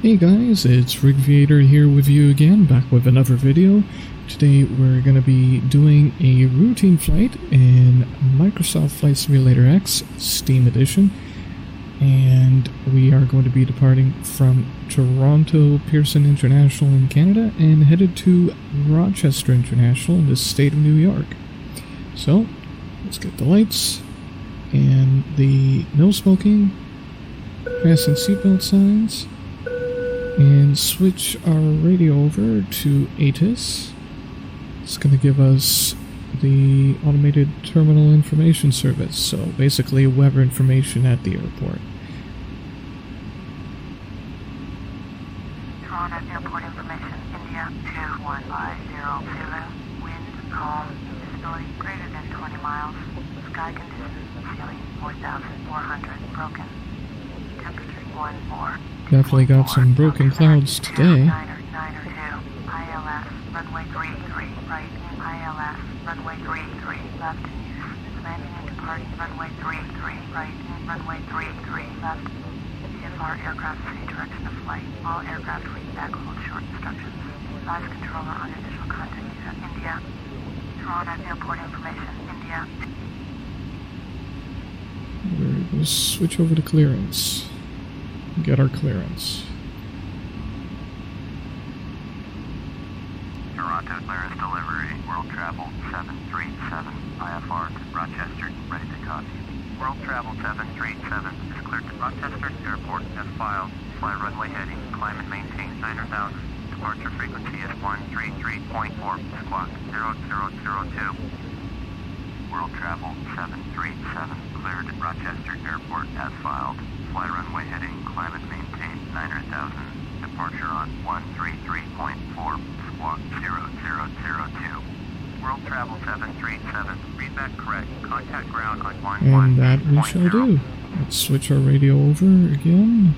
Hey guys, it's Rigviator here with you again, back with another video. Today we're going to be doing a routine flight in Microsoft Flight Simulator X Steam Edition. And we are going to be departing from Toronto Pearson International in Canada and headed to Rochester International in the state of New York. So, let's get the lights and the no smoking, fasten seatbelt signs, and switch our radio over to ATIS. It's going to give us the Automated Terminal Information Service, so basically weather information at the airport. Toronto Airport Information, India 21500, wind calm, visibility greater than 20 miles, sky conditions, ceiling 4,400, broken, temperature 14. Definitely got some broken clouds today. ILS, runway 33, right, ILS, runway 33, left in use, landing and departing runway 33, right, runway 33, left. CFR aircraft free direction of flight. All aircraft feedback hold short instructions. Advise controller on initial contact data. India. Toronto Airport Information, India. We're going to switch over to clearance. Get our clearance. Toronto clearance delivery. World Travel 737 IFR to Rochester. Ready to copy. World Travel 737 is cleared to Rochester Airport as filed. Fly runway heading. Climb and maintain 9,000. Departure frequency is 133.4. Squawk 0002. World Travel 737 cleared at Rochester Airport as filed. Fly runway heading, climb and maintain 900,000. Departure on 133.4, squawk 0002. World Travel 737, readback correct. Contact ground on 11.0. And that we shall do. Let's switch our radio over again.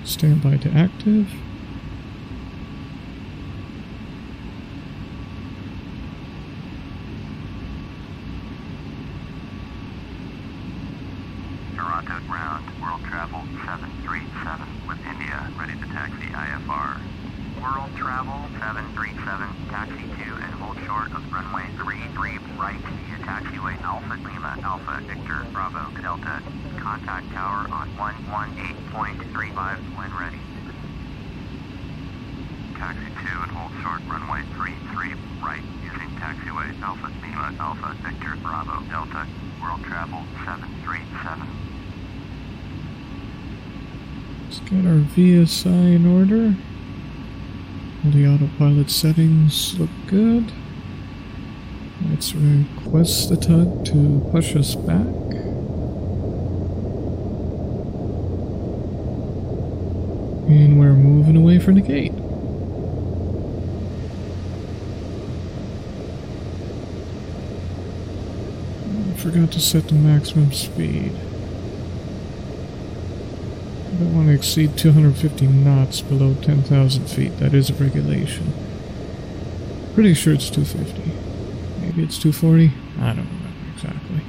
Standby to active. Toronto ground, World Travel 737 with India, ready to taxi IFR. World Travel 737, taxi to and hold short of runway 33 right via taxiway Alpha Lima Alpha Victor Bravo Delta. Contact tower on 118.35 when ready. Taxi to and hold short runway 33 right using taxiway Alpha Lima Alpha Victor Bravo Delta. World Travel 737. Let's get our VSI in order. All the autopilot settings look good. Let's request the tug to push us back. And we're moving away from the gate. Forgot to set the maximum speed. I don't want to exceed 250 knots below 10,000 feet. That is a regulation. Pretty sure it's 250. Maybe it's 240? I don't remember exactly.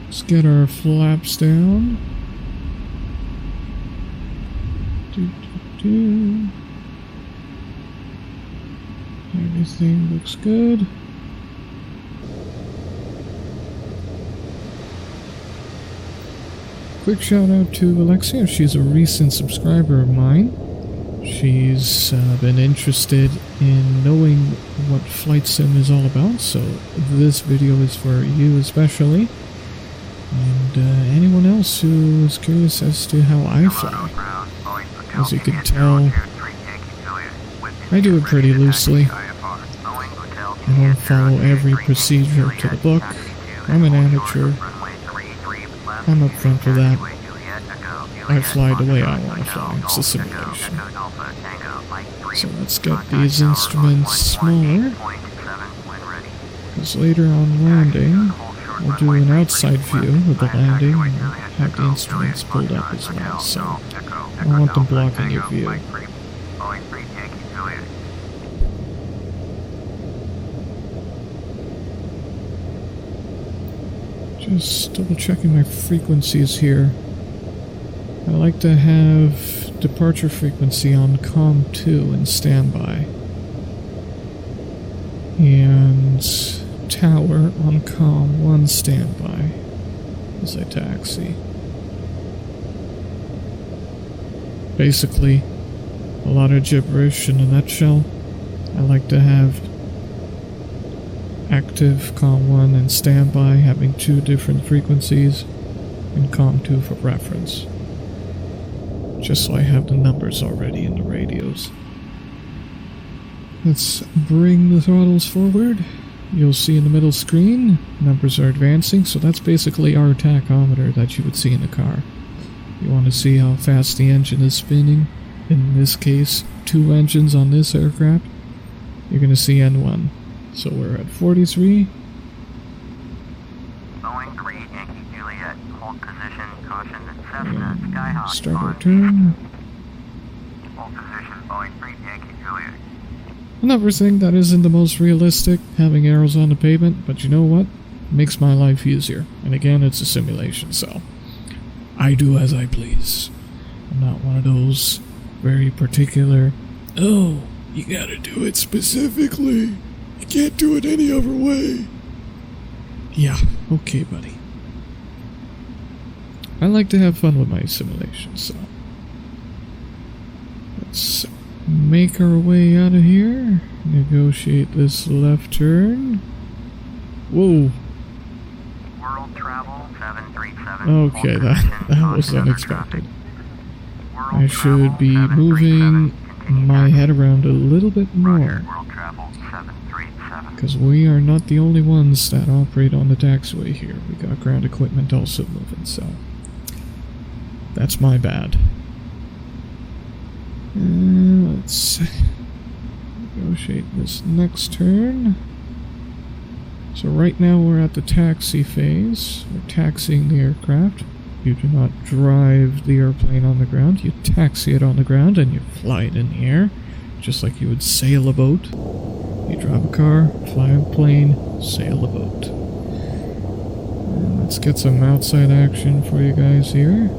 Let's get our flaps down. Everything looks good. Quick shout out to Alexia. She's a recent subscriber of mine. She's been interested in knowing what flight sim is all about, so this video is for you especially. And anyone else who is curious as to how I fly. As you can tell, I do it pretty loosely. I don't follow every procedure to the book. I'm an amateur. I'm up front for that. I fly the way I want to fly. It's a simulation. So let's get these instruments smaller, because later on landing, we'll do an outside view of the landing and have the instruments pulled up as well, so I don't want them blocking your view. Just double checking my frequencies here. I like to have departure frequency on COM 2 and standby. And tower on COM 1 standby as I taxi. Basically, a lot of gibberish in a nutshell. I like to have active COM 1 and standby having 2 different frequencies, and COM 2 for reference. Just so I have the numbers already in the radios. Let's bring the throttles forward. You'll see in the middle screen, numbers are advancing, so that's basically our tachometer that you would see in a car. You want to see how fast the engine is spinning. In this case, 2 engines on this aircraft. You're going to see N1. So we're at 43. Boeing 3, Yankee Juliet, hold position, caution, Cessna, Skyhawk. Start our turn. Hold position, Boeing 3, Yankee Juliet. Another thing that isn't the most realistic, having arrows on the pavement, but you know what? It makes my life easier. And again, it's a simulation, so I do as I please. I'm not one of those very particular, oh, you gotta do it specifically. You can't do it any other way. Yeah, okay, buddy. I like to have fun with my simulations, so let's make our way out of here. Negotiate this left turn. Whoa. World Travel 737. Okay, that was unexpected. I should be moving my head around a little bit more, because we are not the only ones that operate on the taxiway here. We got ground equipment also moving, so that's my bad. Let's negotiate this next turn. So right now we're at the taxi phase. We're taxiing the aircraft. You do not drive the airplane on the ground, you taxi it on the ground and you fly it in the air, just like you would sail a boat. You drive a car, fly a plane, sail a boat. And let's get some outside action for you guys here.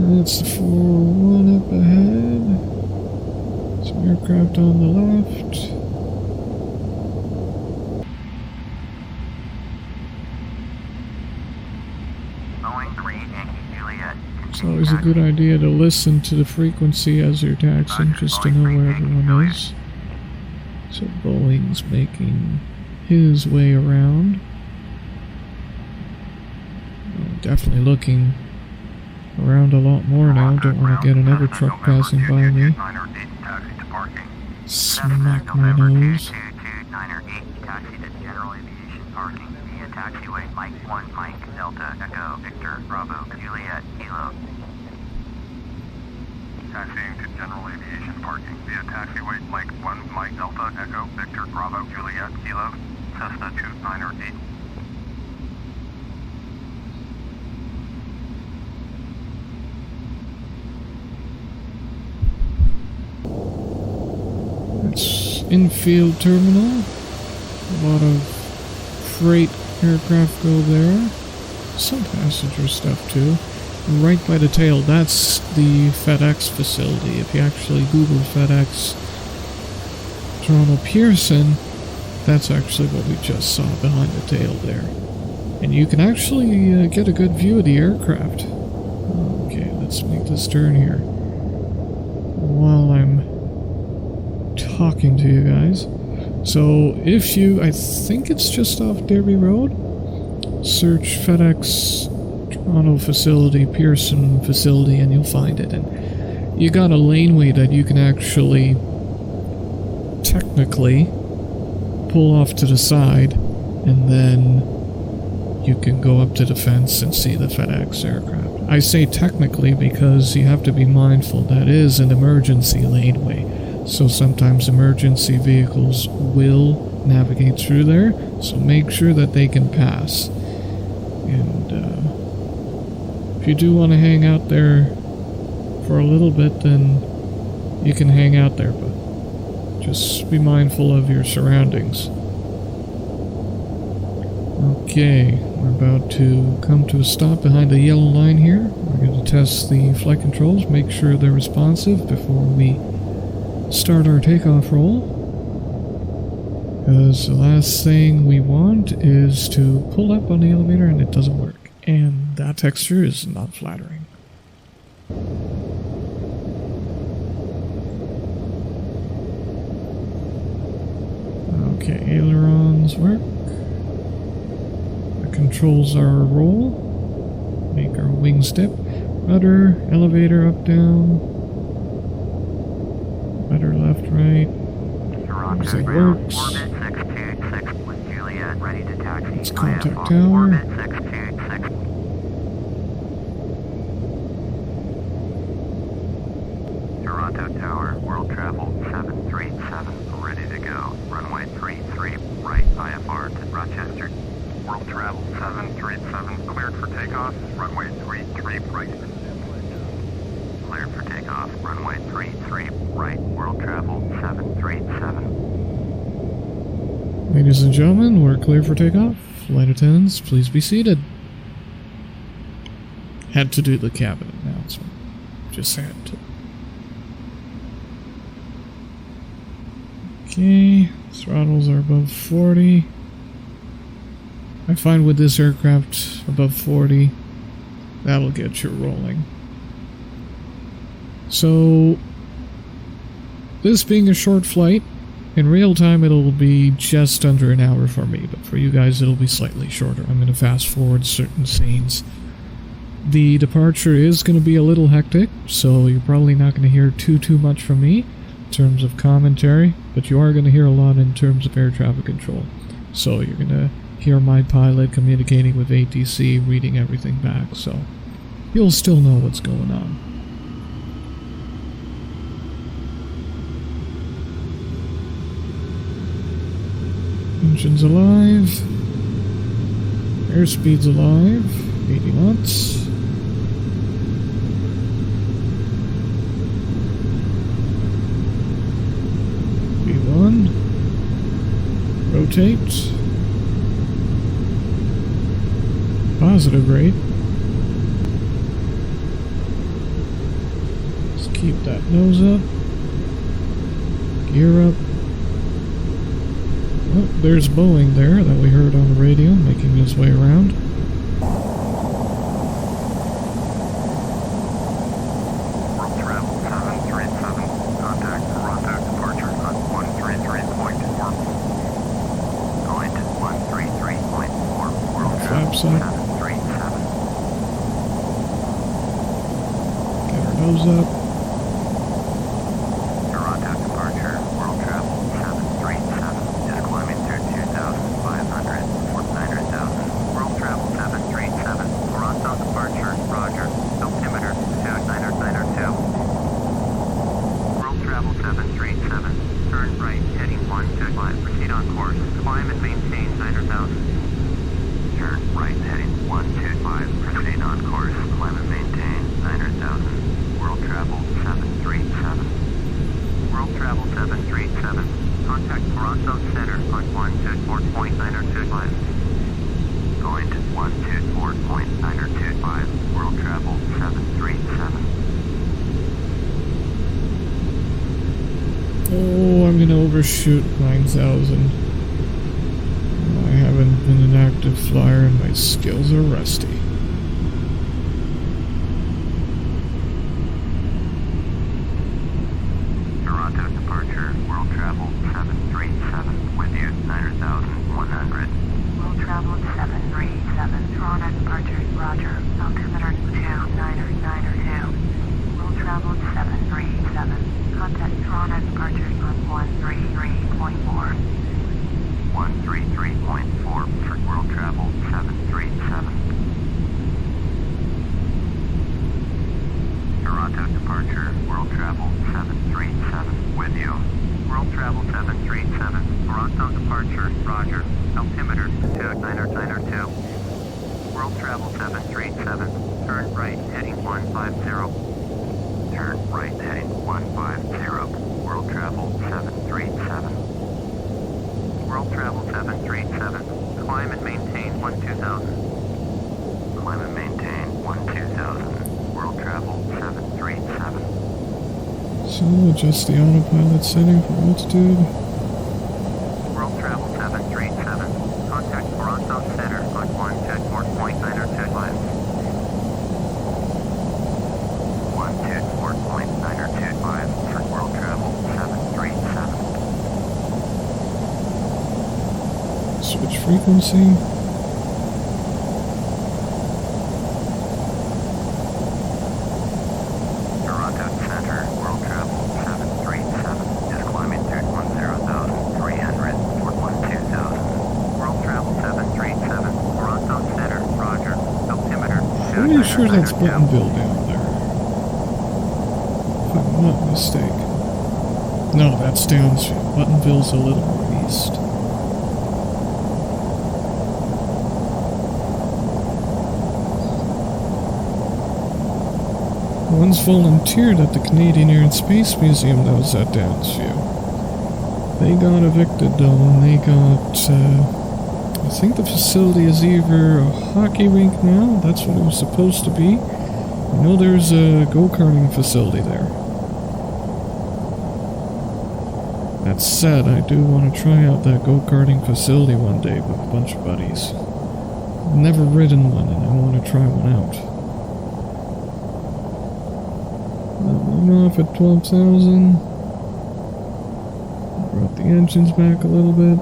That's the 4-1 up ahead. Some aircraft on the left. Boeing 3, Yankee Juliet. It's always a good idea to listen to the frequency as you're taxiing, just to know where everyone is. So Boeing's making his way around. Definitely looking around a lot more now. Don't want to get another truck passing by me. Smack my nose. Taxi to general aviation parking via taxiway Mike 1 Mike Delta Echo Victor Bravo Juliet Kilo. Taxiing to general aviation parking via taxiway Mike 1 Mike Delta Echo Victor Bravo Juliet Kilo Cessna 2908. It's infield terminal. A lot of freight aircraft go there. Some passenger stuff too. Right by the tail, that's the FedEx facility. If you actually Google FedEx Toronto Pearson, that's actually what we just saw behind the tail there. And you can actually get a good view of the aircraft. Okay, let's make this turn here while I'm talking to you guys. So if you, I think it's just off Derby Road, search FedEx Toronto facility, Pearson facility, and you'll find it. And you got a laneway that you can actually technically pull off to the side, and then you can go up to the fence and see the FedEx aircraft. I say technically because you have to be mindful that is an emergency laneway. So sometimes emergency vehicles will navigate through there, so make sure that they can pass. And if you do want to hang out there for a little bit, then you can hang out there, but just be mindful of your surroundings. Okay, we're about to come to a stop behind the yellow line here. We're going to test the flight controls, make sure they're responsive before we start our takeoff roll. Because the last thing we want is to pull up on the elevator and it doesn't work. And that texture is not flattering. Okay, ailerons work. That controls our roll. Make our wing step. Rudder, elevator up, down. Rudder left, right. Toronto works. Orbit 626 with Juliet ready to taxi. Let's contact IFR. tower. Orbit 626. Toronto Tower, world travel 737, ready to go. Runway 33, right, IFR to Rochester. World travel 737, cleared for takeoff. Runway 33, right. Cleared for takeoff. Runway 33, right. World travel 737. Ladies and gentlemen, we're clear for takeoff. Flight attendants, please be seated. Had to do the cabin announcement. Just had to. Okay, throttles are above 40. I find with this aircraft above 40, that'll get you rolling. So, this being a short flight, in real time it'll be just under an hour for me, but for you guys it'll be slightly shorter. I'm going to fast forward certain scenes. The departure is going to be a little hectic, so you're probably not going to hear too much from me in terms of commentary, but you are going to hear a lot in terms of air traffic control. So you're going to hear my pilot communicating with ATC, reading everything back, so you'll still know what's going on. Engine's alive. Airspeed's alive. 80 knots. V1. Rotate. Positive rate. Let's keep that nose up. Gear up. Oh, there's Boeing there that we heard on the radio making his way around. World travel 737, contact Toronto departure on 133.4. Going to 133.4. World travel Flaps up. 737. Get our nose up. Toronto departure, world travel 737. Just climbing through 2,500 for 900,000. World travel 737. Toronto departure, roger. Altimeter 2992. World travel 737. Turn right, heading 125. Proceed on course. Climb and maintain 900,000. Turn right, heading 125. Proceed on course. Climb and maintain 900,000. World travel 737. World travel 737. Contact Toronto Center on 124.925. Going to 124.925. World travel 737. Oh, I'm gonna overshoot 9,000. I haven't been an active flyer and my skills are rusty. Toronto departure, world travel 737. With you, 900,100. World travel 737. Toronto departure, roger. Altimeter 2992. World travel 737. Contact Toronto departure on 133.4. 133.4 for world travel 737. Toronto departure, world travel 737. With you. World travel 737. Toronto departure, roger. Altimeter 2992. World World Travel 737, turn right heading 150. Turn right heading 150. World Travel 737. World Travel 737, climb and maintain 12,000. Climb and maintain 12,000. World Travel 737. So adjust the autopilot setting for altitude. World Travel 737, contact Toronto Center on 124.925. 124.925 for World Travel 737. Switch frequency. Toronto Center, World Travel 737 is climbing through 10,300 for 12,000. World Travel 737, Toronto Center, roger. Altimeter. Pretty sure that's Buttonville down there. If I'm not mistaken. No, that's downstream. Buttonville's a little more east. Once volunteered at the Canadian Air and Space Museum that was at Downsview. They got evicted though, and they got, I think the facility is either a hockey rink now, that's what it was supposed to be. I know there's a go-karting facility there. That said, I do want to try out that go-karting facility one day with a bunch of buddies. I've never ridden one and I want to try one out. I'm off at 12,000. Brought the engines back a little bit.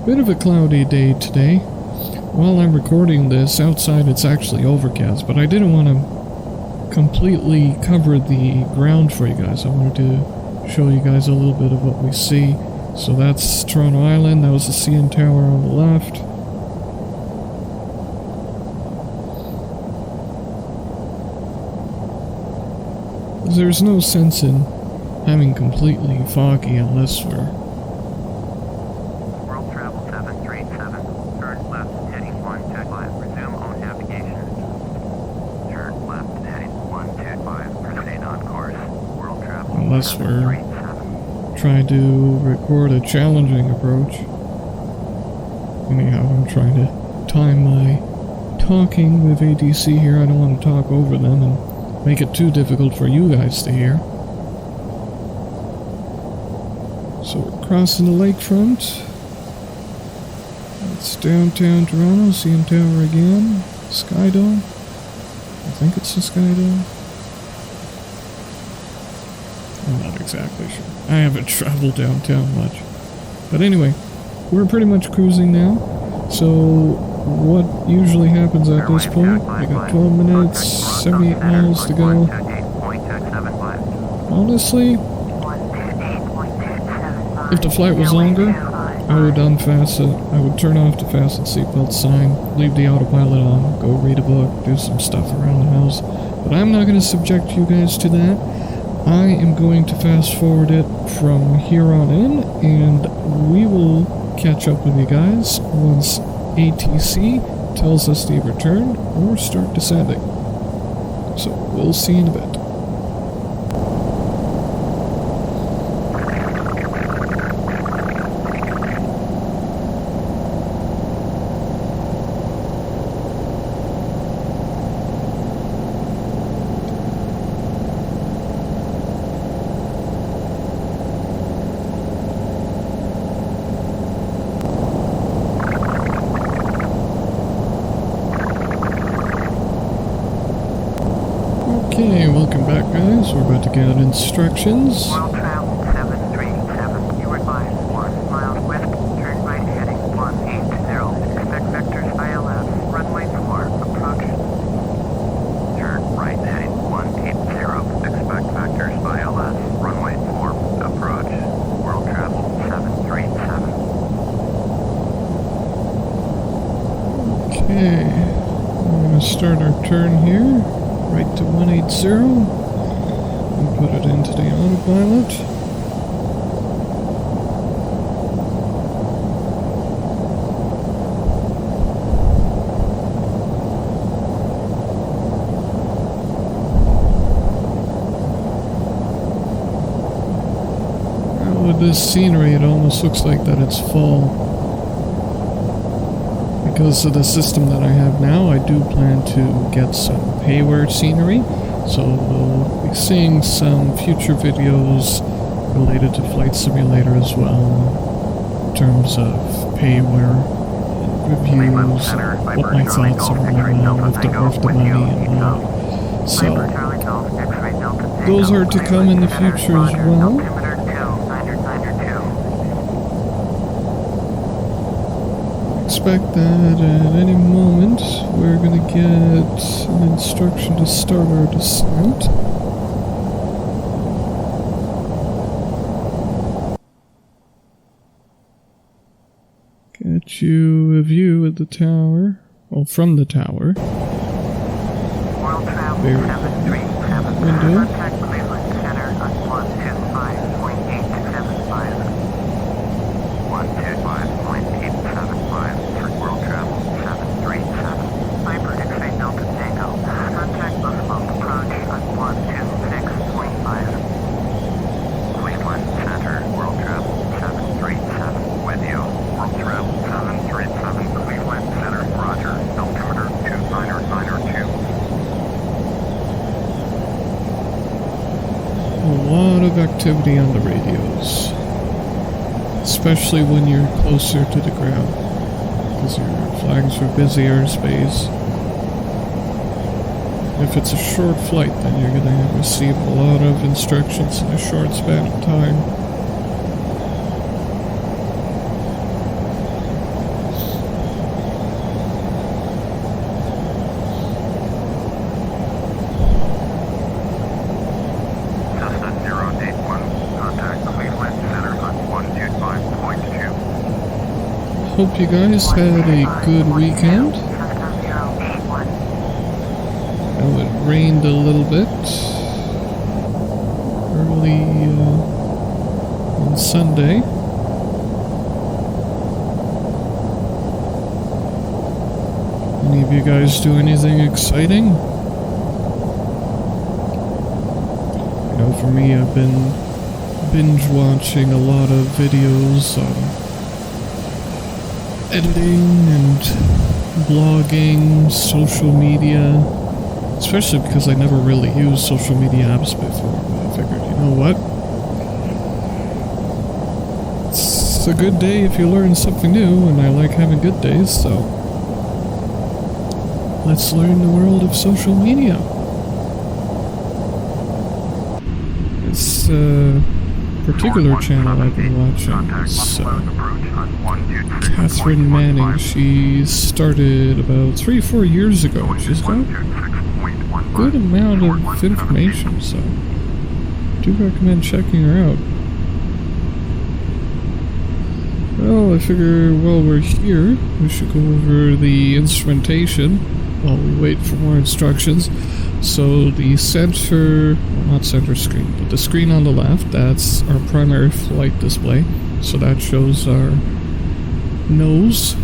Bit of a cloudy day today. While I'm recording this, outside it's actually overcast, but I didn't want to completely cover the ground for you guys. I wanted to show you guys a little bit of what we see. So that's Toronto Island, that was the CN Tower on the left. There's no sense in having completely foggy unless we're... World Travel 737, turn left heading 125, resume on navigation. Turn left heading 125, proceed on course. World Travel Unless we're 737. trying to record a challenging approach. Anyhow, I'm trying to time my talking with ADC here. I don't want to talk over them and make it too difficult for you guys to hear. So we're crossing the lakefront. It's downtown Toronto, CN Tower again. Skydome. I think it's the Skydome. I'm not exactly sure. I haven't traveled downtown much. But anyway, we're pretty much cruising now. So what usually happens at this point? We got 12 minutes, 78 miles to go. Honestly, if the flight was longer, I would I would turn off the fasten seatbelt sign, leave the autopilot on, go read a book, do some stuff around the house. But I'm not going to subject you guys to that. I am going to fast forward it from here on in, and we will catch up with you guys once ATC tells us to return or start descending. So we'll see you in a bit. Okay, welcome back guys. We're about to get out instructions. World Travel 737, you advise 1 miles west, turn right heading 180, expect vectors ILS, runway 4, approach. Turn right heading 180, expect vectors ILS, runway 4, approach. World Travel 737. Okay, we're going to start our turn here. Right to 180. And put it into the autopilot. with this scenery, it almost looks like that it's fall. Because of the system that I have now, I do plan to get some payware scenery. So we'll be seeing some future videos related to Flight Simulator as well, in terms of payware, reviews, what my thoughts are on if they're worth the money and not. So those are to come in the future as well. Expect that at any moment we're going to get an instruction to start our descent. Get you a view of the tower, well, from the tower. Very window. Contact Cleveland Center on 125.875. 125.875 for world travel 737. Viper X-ray Delta Tango. Contact Buffalo approach on 126.5. Cleveland Center, world travel 737. With you, world travel 737. Cleveland Center, roger. Altimeter 29902. A lot of activity on the radios, especially when you're closer to the ground, because you're flying through busy airspace. If it's a short flight, then you're going to receive a lot of instructions in a short span of time. Hope you guys had a good weekend. Oh, it rained a little bit early on Sunday. Any of you guys do anything exciting? I know for me, I've been binge watching a lot of videos on editing and blogging, social media, especially because I never really used social media apps before, but I figured, you know what? It's a good day if you learn something new, and I like having good days, so let's learn the world of social media. This particular channel I've been watching is Catherine Manning. She started about 3 or 4 years ago. She's got a good amount of information, so do recommend checking her out. Well, I figure while we're here, we should go over the instrumentation while we wait for more instructions. So the center, well, not center screen, but the screen on the left, that's our primary flight display. So that shows our nose.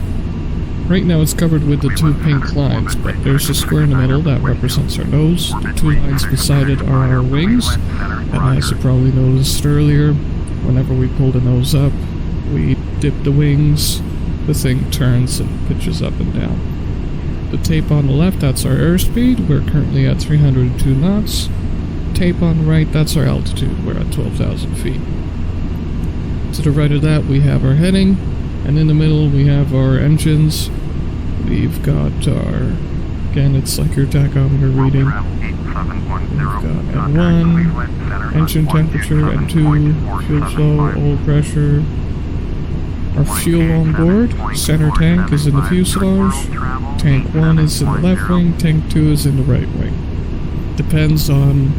Right now it's covered with the 2 pink lines, but there's a square in the middle that represents our nose. The 2 lines beside it are our wings, and as you probably noticed earlier, whenever we pull the nose up, we dip the wings, the thing turns and pitches up and down. The tape on the left, that's our airspeed. We're currently at 302 knots. Tape on the right, that's our altitude. We're at 12,000 feet. To the right of that, we have our heading, and in the middle, we have our engines. We've got our, again, it's like your tachometer reading. We've got N1, engine temperature, N2, fuel flow, oil pressure. Our fuel on board, center tank is in the fuselage, tank 1 is in the left wing, tank 2 is in the right wing. Depends on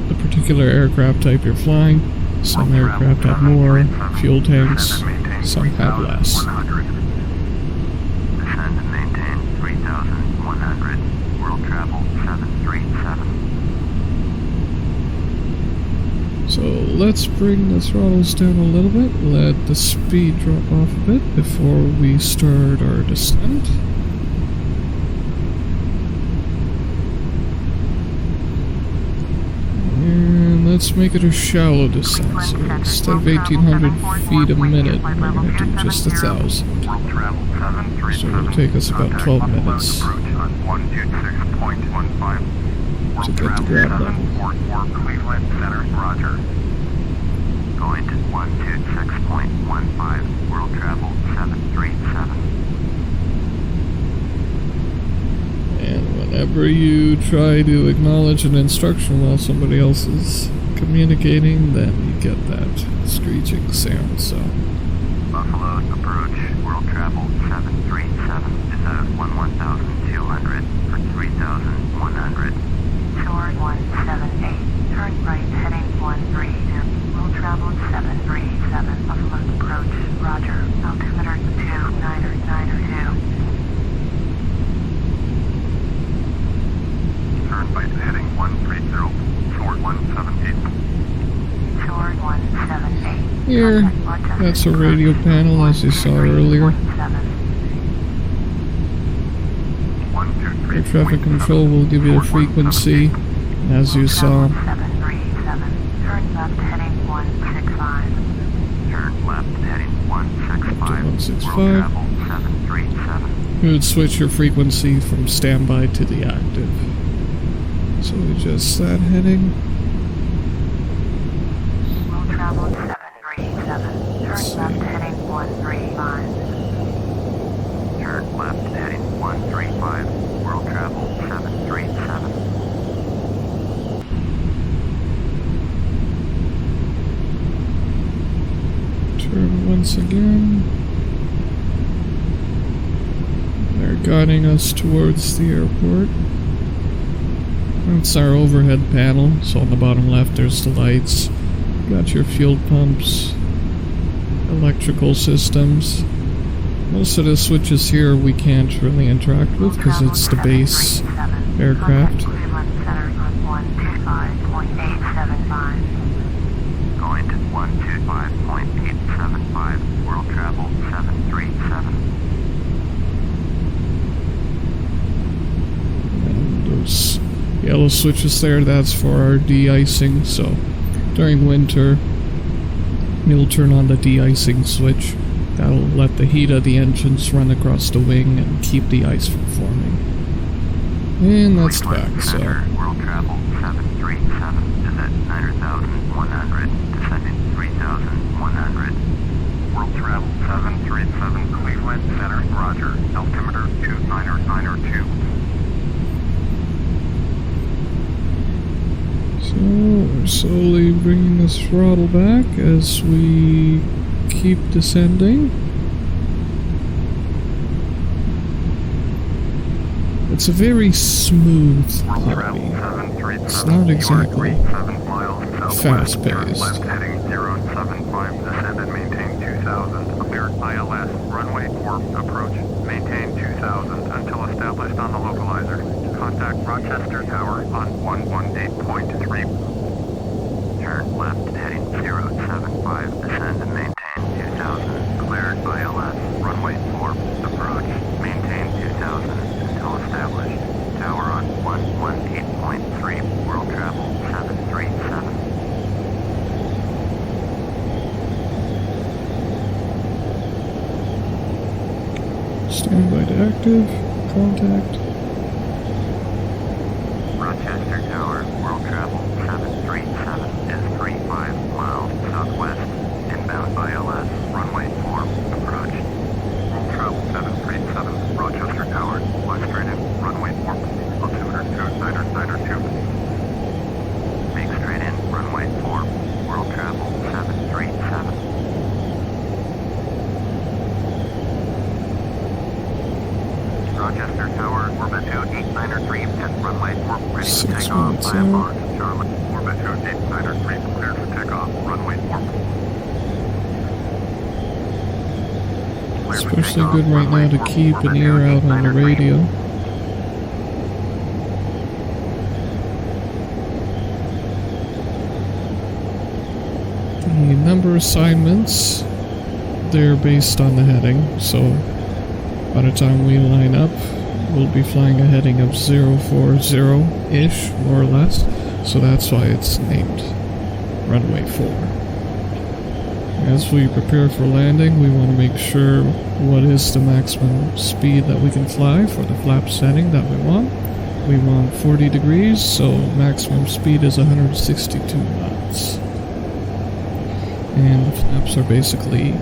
the particular aircraft type you're flying. Some aircraft have more fuel tanks, some have less. Descend and maintain 3,100, world travel 737. So let's bring the throttles down a little bit, let the speed drop off a bit before we start our descent. And let's make it a shallow descent. So instead of 1,800 feet a minute, we're going to do just 1,000. So it'll take us about 12 minutes to get to ground level. Going to 126.15, world travel 737. And whenever you try to acknowledge an instruction while somebody else is communicating, then you get that screeching sound, so. Buffalo approach, world travel 737 is at 11,200 for 3,100. Shore 178, turn right heading 132, will travel 737, Buffalo approach, roger, altimeter 2992. Turn right heading 130, shore 178. Shore 178. Here, that's a radio panel as you saw earlier. Air traffic control will give you a frequency, as you saw. Turn left heading 165. Turn left heading 165. 165. Travel 737. You would switch your frequency from standby to the active. So adjust that heading. Will travel 737. Turn left heading 135. Turn left heading 135. World travel 737. Turn once again. They're guiding us towards the airport. That's our overhead panel, so on the bottom left there's the lights. Got your fuel pumps, electrical systems. Most of the switches here we can't really interact with because it's the base aircraft. Going to 125.875, world travel 737. And those yellow switches there, that's for our de-icing, so during winter you'll turn on the de-icing switch. That'll let the heat of the engines run across the wing and keep the ice from forming. And that's the back, so. World travel 737 is at 9,100, descending 3,100. World travel 737 Cleveland Center, roger, altimeter 2992. So we're slowly bringing this throttle back as we keep descending. It's a very smooth quality. It's not exactly fast-paced. Left heading 075, descend and maintain 2,000. Clear ILS, runway 4 approach. Maintain 2,000 until established on the localizer. Contact Rochester Tower on 118.3. Turn left heading 075, descend and maintain 2,000. Cleared ILS, runway 4 approach. Maintain 2,000 until established. Tower on 118.3, world travel 737. Standby to active. Contact. Rochester Tower, world travel 737 is 35 miles southwest. Inbound ILS, runway 4 approach. World travel 737, Rochester Tower, fly straight in, runway 4, altimeter 2992. Make straight in, runway 4, world travel 737. Rochester Tower, orbit 2893 at runway 4, ready to take off, IFR to Charlotte, orbit 2893, cleared for takeoff, runway 4. Especially good right now to keep an ear out on the radio. The number assignments, they're based on the heading, so by the time we line up, we'll be flying a heading of 040-ish, more or less, so that's why it's named runway 4. As we prepare for landing, we want to make sure what is the maximum speed that we can fly for the flap setting that we want. We want 40 degrees, so maximum speed is 162 knots. And the flaps are basically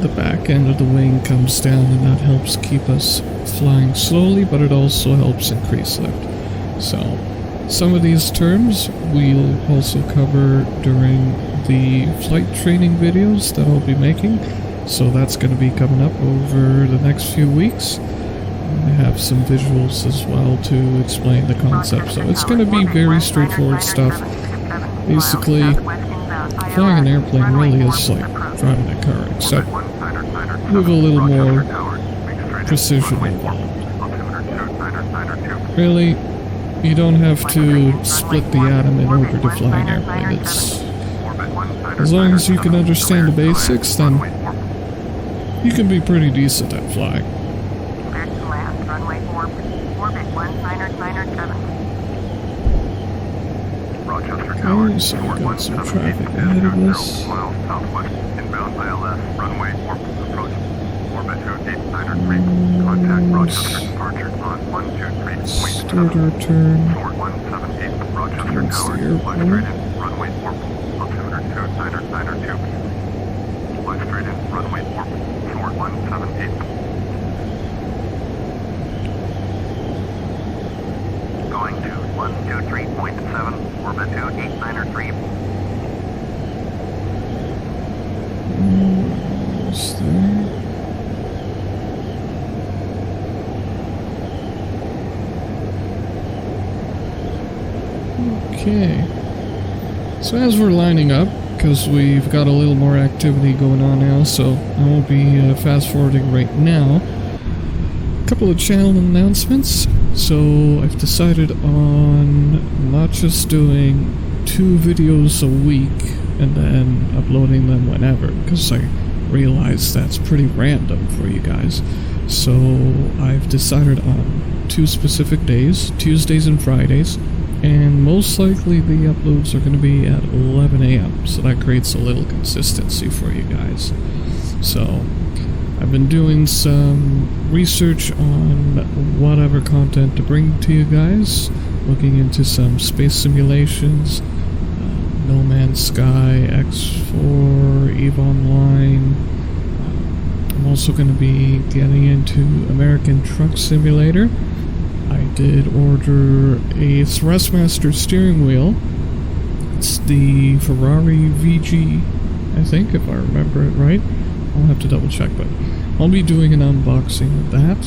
the back end of the wing comes down, and that helps keep us flying slowly, but it also helps increase lift. So some of these terms we'll also cover during the flight training videos that I'll be making, so that's going to be coming up over the next few weeks. I have some visuals as well to explain the concept, so it's going to be very straightforward stuff. Basically, flying an airplane really is like driving a car, except with a little more precision involved. Really, you don't have to split the atom in order to fly an airplane. It's, as long as you can understand the basics, then you can be pretty decent at flying. Okay, so we've got some traffic ahead of us. Southwest, inbound ILS, runway 4, approach, orbit 2893, contact Rochester departure on 123.7. Start our turn Short 178, Rochester towards Tower, the fly airport. straight in, runway 4, altimeter 2992. Fly straight in, runway 4, short 178. Going to 123.7, orbit 2893. Almost there. Okay. So as we're lining up, because we've got a little more activity going on now, so I won't be fast forwarding right now. A couple of channel announcements. So I've decided on not just doing 2 videos a week and then uploading them whenever, because I realize that's pretty random for you guys. So I've decided on 2 specific days, Tuesdays and Fridays, and most likely the uploads are going to be at 11 a.m. so that creates a little consistency for you guys. So I've been doing some research on whatever content to bring to you guys, looking into some space simulations, No Man's Sky, X4, EVE Online. I'm also going to be getting into American Truck Simulator. I did order a Thrustmaster steering wheel. It's the Ferrari VG, I think, if I remember it right. I'll have to double check, but I'll be doing an unboxing of that,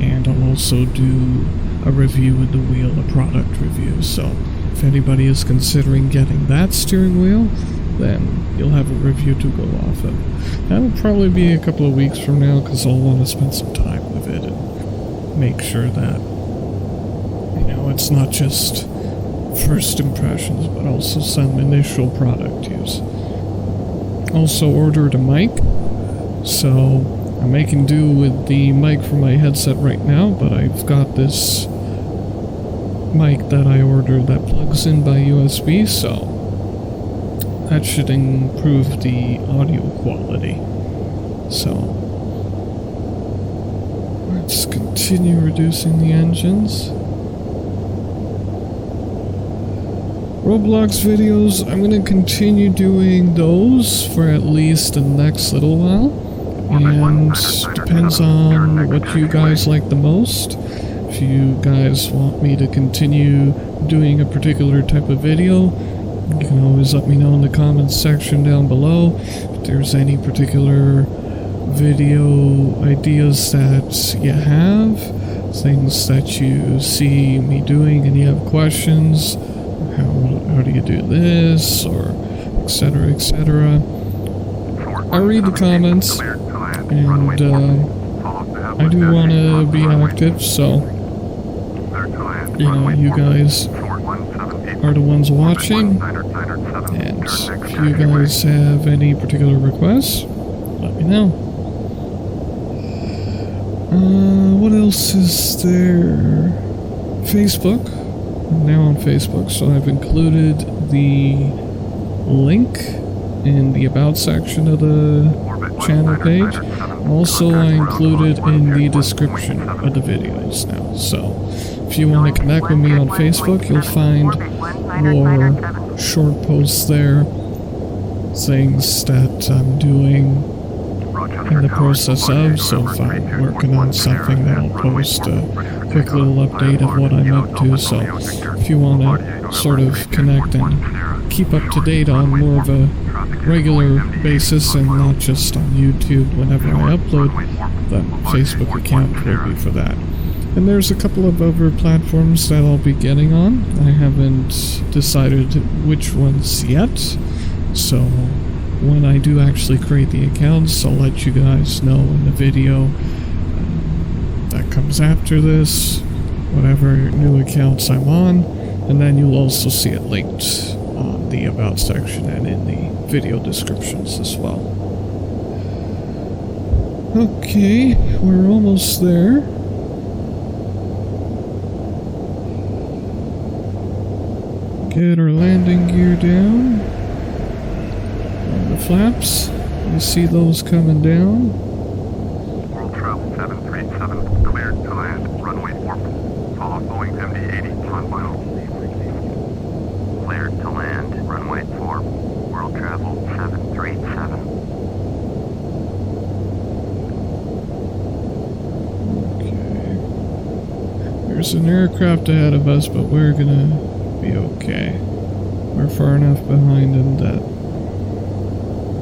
and I'll also do a review of the wheel, a product review. So if anybody is considering getting that steering wheel, then you'll have a review to go off of. That'll probably be a couple of weeks from now, because I'll want to spend some time with it and make sure that, you know, it's not just first impressions, but also some initial product use. Also ordered a mic, so I'm making do with the mic from my headset right now, but I've got this mic that I ordered that plugs in by USB, so that should improve the audio quality. So let's continue reducing the engines. Roblox videos, I'm going to continue doing those for at least the next little while, and depends on what you guys like the most. If you guys want me to continue doing a particular type of video, you can always let me know in the comments section down below. If there's any particular video ideas that you have, things that you see me doing and you have questions, how do you do this, or etc., etc. I read the comments, and I do want to be active, so, you know, you guys are the ones watching, and if you guys have any particular requests, let me know. What else is there? Facebook. I'm now on Facebook, so I've included the link in the About section of the channel page. Also, I included in the description of the videos now. So, if you want to connect with me on Facebook, you'll find more short posts there, things that I'm doing in the process of. So if I'm working on something, then I'll post a quick little update of what I'm up to. So if you want to sort of connect and keep up to date on more of a regular basis and not just on YouTube whenever I upload, the Facebook account will be for that. And there's a couple of other platforms that I'll be getting on. I haven't decided which ones yet, so when I do actually create the accounts, I'll let you guys know in the video that comes after this, whatever new accounts I'm on, and then you'll also see it linked on the About section and in the video descriptions as well. Okay, we're almost there. Get our landing gear down. On the flaps, you see those coming down. World Travel 737, cleared to land, runway 4. Follow Boeing MD-80 on final. Cleared to land, runway 4. World Travel 737. Okay. There's an aircraft ahead of us, but we're gonna be okay. We're far enough behind him that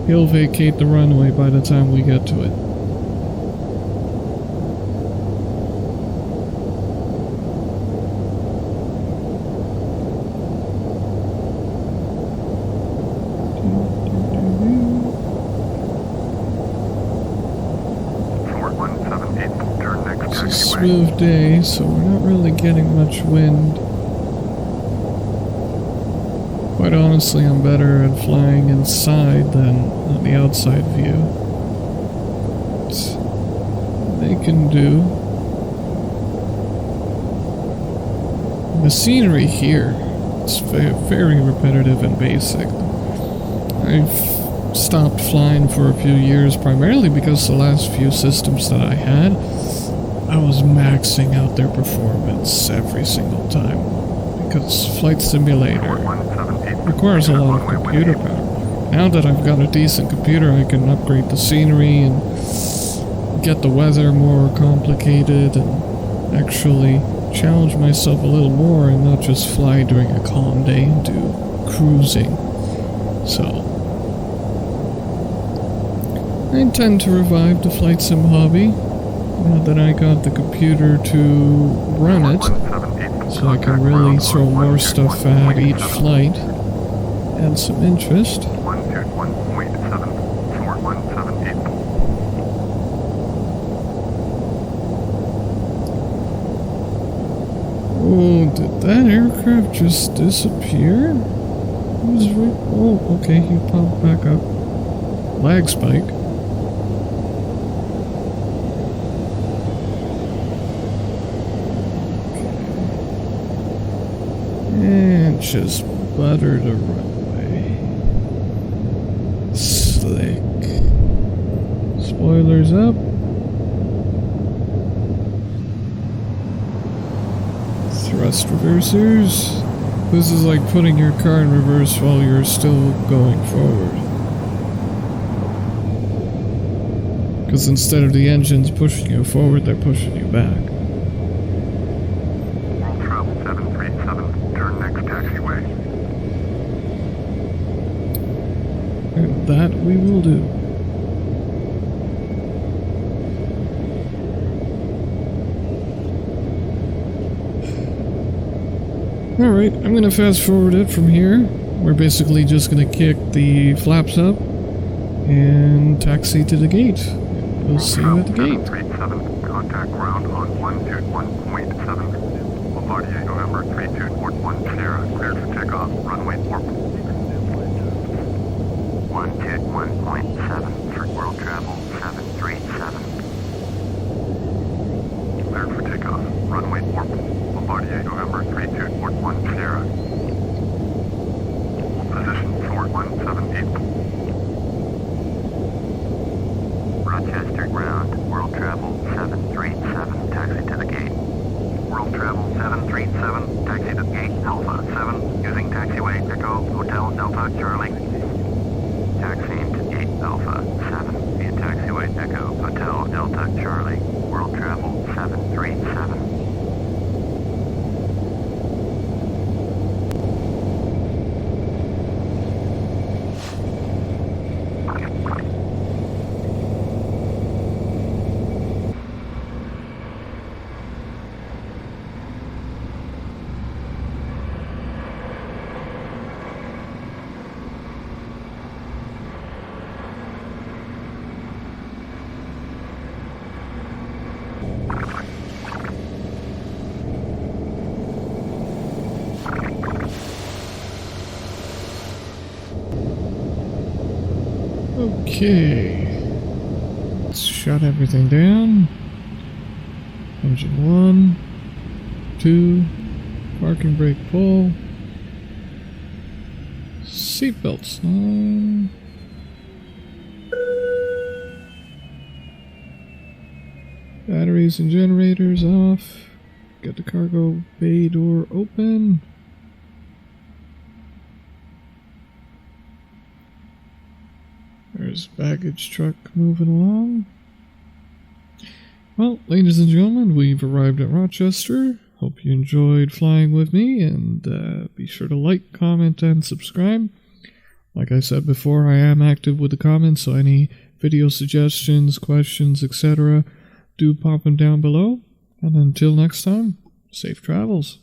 he'll vacate the runway by the time we get to it. It's a smooth day, so we're not really getting much wind. Quite honestly, I'm better at flying inside than on the outside view. They can do. The scenery here, it's very repetitive and basic. I've stopped flying for a few years, primarily because the last few systems that I had, I was maxing out their performance every single time. Because Flight Simulator requires a lot of computer power. Now that I've got a decent computer, I can upgrade the scenery and get the weather more complicated and actually challenge myself a little more and not just fly during a calm day and do cruising. So, I intend to revive the flight sim hobby now that I got the computer to run it, so I can really throw more stuff at each flight. Add some interest. 121.74178. Oh, did that aircraft just disappear? Oh, okay, he popped back up. Lag spike. And just butter the runway. Slick. Spoilers up. Thrust reversers. This is like putting your car in reverse while you're still going forward. Because instead of the engines pushing you forward, they're pushing you back. World Travel 737, turn next taxiway. And that we will do. Alright, I'm going to fast forward it from here. We're basically just going to kick the flaps up and taxi to the gate. We'll see you at the gate. 737, contact ground on 121.7. Bombardier November 3241 Sierra, cleared for takeoff, runway 4. 121.7 for World Travel 737. Cleared for takeoff, runway 4. Bombardier November 3241 Sierra. Hold position 4. 178. Rochester ground, world travel 737, taxi to the gate. World travel 737, taxi to the gate, Alpha 7, using taxiway Echo Hotel Delta Charlie. Taxiing to gate Alpha 7 via taxiway Echo Hotel Delta Charlie. World travel 737. Okay, let's shut everything down. Engine 1, 2, parking brake pull, seatbelts on, batteries and generators off, get the cargo bay door open. There's baggage truck moving along. Well, ladies and gentlemen, we've arrived at Rochester. Hope you enjoyed flying with me, and be sure to like, comment, and subscribe. Like I said before, I am active with the comments, so any video suggestions, questions, etc., do pop them down below. And until next time, safe travels.